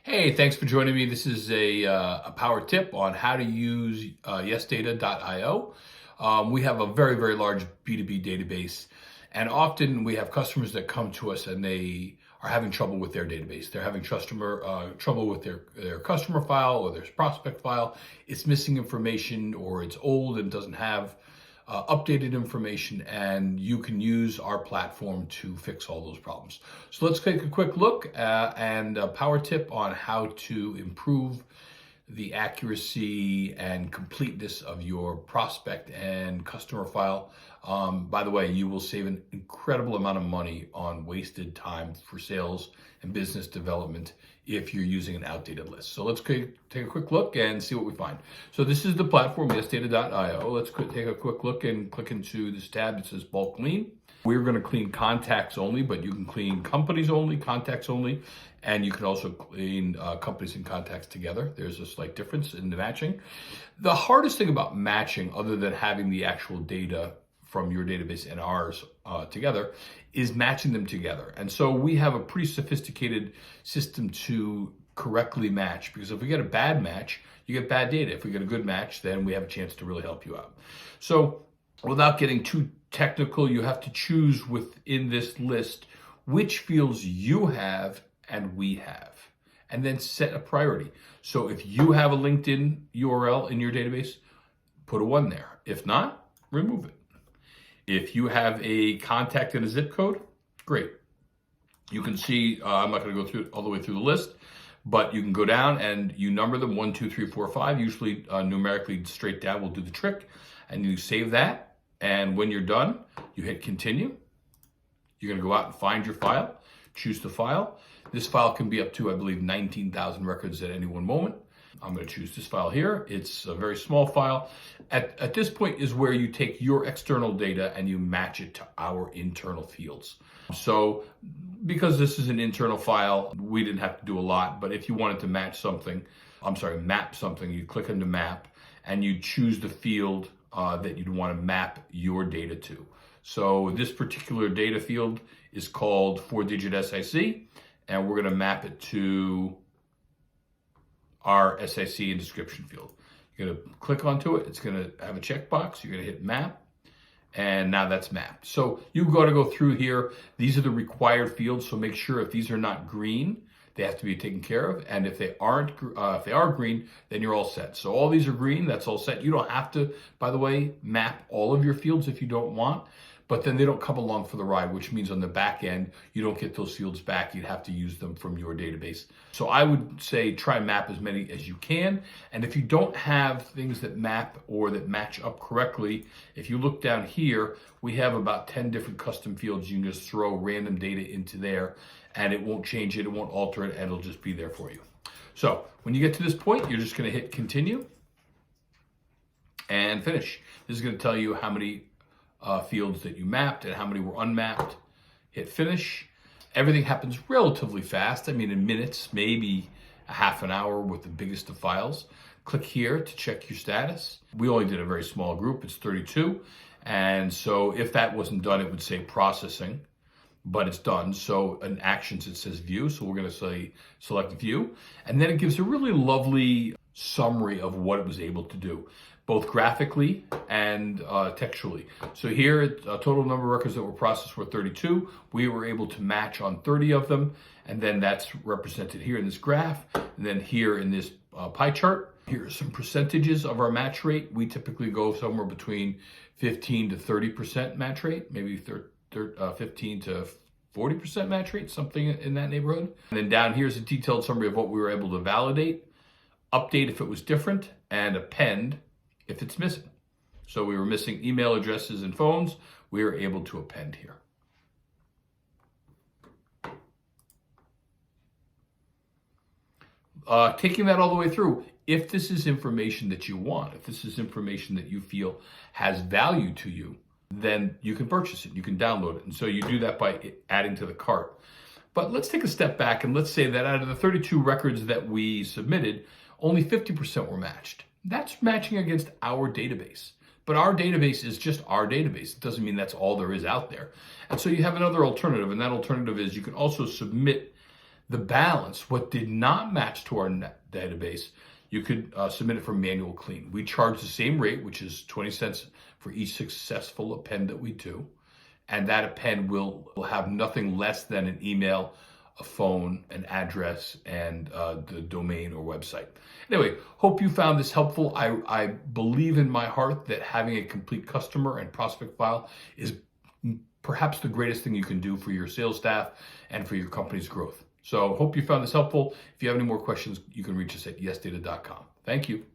Hey, thanks for joining me. This is a power tip on how to use YesData.io. We have a very, very large B2B database, and often we have customers that come to us and they are having trouble with their database. They're having trouble with their customer file or their prospect file. It's missing information or it's old and doesn't have updated information, and you can use our platform to fix all those problems. So let's take a quick look and a power tip on how to improve the accuracy and completeness of your prospect and customer file. By the way, you will save an incredible amount of money on wasted time for sales and business development if you're using an outdated list. So let's take a quick look and see what we find. So this is the platform, YesData.io. Let's take a quick look and click into this tab that says bulk clean. We're going to clean contacts only, but you can clean companies only, contacts only, and you can also clean companies and contacts together. There's a slight difference in the matching. The hardest thing about matching, other than having the actual data from your database and ours together, is matching them together. And so we have a pretty sophisticated system to correctly match, because if we get a bad match, you get bad data. If we get a good match, then we have a chance to really help you out. So without getting too technical, you have to choose within this list which fields you have and we have, and then set a priority. So if you have a LinkedIn URL in your database, put a 1 there. If not, remove it. If you have a contact and a zip code, great. You can see, I'm not going to go through all the way through the list, but you can go down and you number them 1, 2, 3, 4, 5. Usually numerically straight down will do the trick, and you save that. And when you're done, you hit continue. You're going to go out and find your file, choose the file. This file can be up to, I believe, 19,000 records at any one moment. I'm going to choose this file here. It's a very small file. At this point is where you take your external data and you match it to our internal fields. So because this is an internal file, we didn't have to do a lot, but if you wanted to map something, you click into map and you choose the field that you'd want to map your data to. So this particular data field is called 4-digit SIC, and we're going to map it to our SIC and description field. You're going to click onto it. It's going to have a checkbox. You're going to hit map, and now that's mapped. So you've got to go through here. These are the required fields, so make sure if these are not green, they have to be taken care of. And if they aren't, if they are green, then you're all set. So all these are green. That's all set. You don't have to, by the way, map all of your fields if you don't want. But then they don't come along for the ride, which means on the back end, you don't get those fields back. You'd have to use them from your database. So I would say try map as many as you can. And if you don't have things that map or that match up correctly, if you look down here, we have about 10 different custom fields. You can just throw random data into there and it won't change it, it won't alter it, and it'll just be there for you. So when you get to this point, you're just gonna hit continue and finish. This is gonna tell you how many fields that you mapped and how many were unmapped. Hit finish. Everything happens relatively fast. I mean, in minutes, maybe a half an hour with the biggest of files. Click here to check your status. We only did a very small group. It's 32. And so if that wasn't done, it would say processing, but it's done. So in actions, it says view. So we're going to say select view. And then it gives a really lovely summary of what it was able to do, both graphically and textually. So here, total number of records that were processed were 32. We were able to match on 30 of them, and then that's represented here in this graph, and then here in this pie chart. Here are some percentages of our match rate. We typically go somewhere between 15 to 30% match rate, maybe 15 to 40% match rate, something in that neighborhood. And then down here is a detailed summary of what we were able to validate, update if it was different, and append if it's missing. So we were missing email addresses and phones. We were able to append here. Taking that all the way through, if this is information that you want, if this is information that you feel has value to you, then you can purchase it, you can download it. And so you do that by adding to the cart. But let's take a step back and let's say that out of the 32 records that we submitted, only 50% were matched. That's matching against our database. But our database is just our database. It doesn't mean that's all there is out there. And so you have another alternative, and that alternative is you can also submit The balance, what did not match to our database, you could submit it for manual clean. We charge the same rate, which is 20 cents for each successful append that we do. And that append will have nothing less than an email, a phone, an address, and the domain or website. Anyway, hope you found this helpful. I believe in my heart that having a complete customer and prospect file is perhaps the greatest thing you can do for your sales staff and for your company's growth. So hope you found this helpful. If you have any more questions, you can reach us at YesData.com. Thank you.